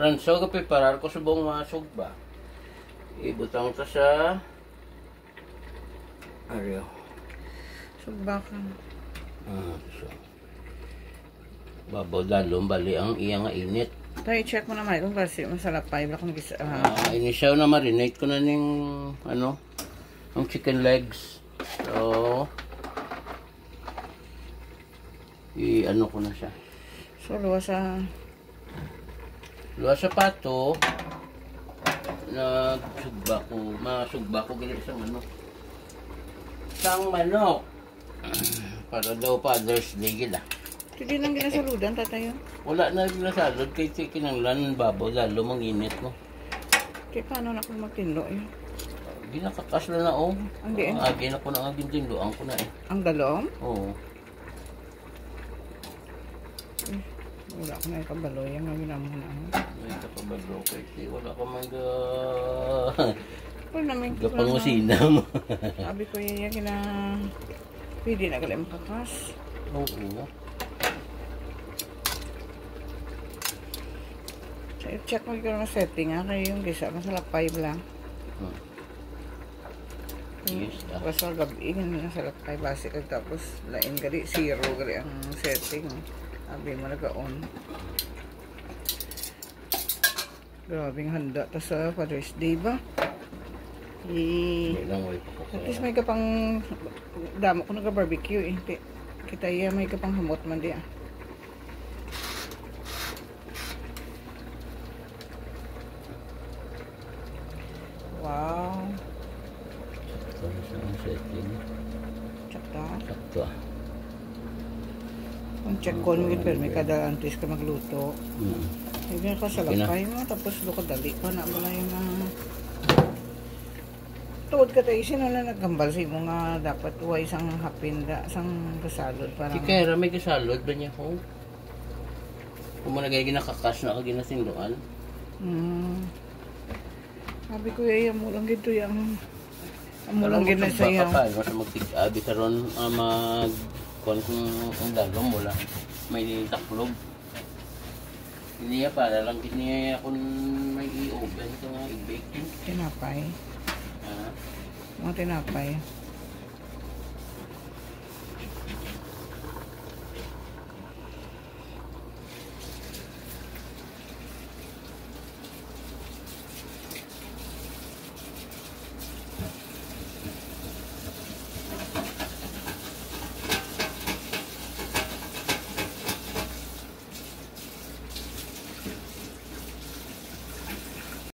Pranso ka preparar ko sa buong masog ba. Ibutang ta sa Ariyo. Sugba ka. So. Babaw dalom bali ang iya nga init. Tayo check mo naman kung kasi masalapay ba kung gisa. Initial na marinate ko na ning ano, ang chicken legs. So i-ano ko na siya. So luwa sa pato. Masugba ko gila isang ano. Isang manok. Para daw Father's Day gila. hindi nang ginasaludan tatayo. Wala na ginasalod kay kinanglan babaw lalo manginit mo. Kaya paano na kung magtinlo eh? Ginakakas na oh. Hindi eh. Agi na ko na aging tinloan ko na eh. Ang dalom? Oo. Wala ko na ikabalo. Yung nga ginamon na ako. May kakabalo kasi wala ka Wala namin. Gapangusina mo. Sabi ko yung gina... Pwede na galing makakas. Oo. So, check mo yung setting ha. Kaya yung gisa. Masalapay lang. Yes. Basta gabi nga masalapay. Basic. Tapos lain gali. 0 gali ang setting. Sabi mo nag-on. Grabing handa. Tapos sa Father's Day ba? At least may kapang damo ko nag-barbecue eh. Kita iya may kapang hamot man di ah. Wow. Sakto. Ang check ko nung pero may kada antes ka magluto. Hindi ka salapay mo tapos luka dali pa na mo na yung tuod ka tayo, sino na nagkambal sa mo nga dapat uwa isang hapin da, isang kasalod para si Kera may kasalod ba niya ko? Kung mo nagay ginakakas na ka ginasinduan? Sabi ko yaya mo lang gito yung amulang ginasaya kasi magtig-abi karon mag kung ang dalong mula may taklog niya para lang niya kung may i-oven ito nga i-bake tinapay mga tinapay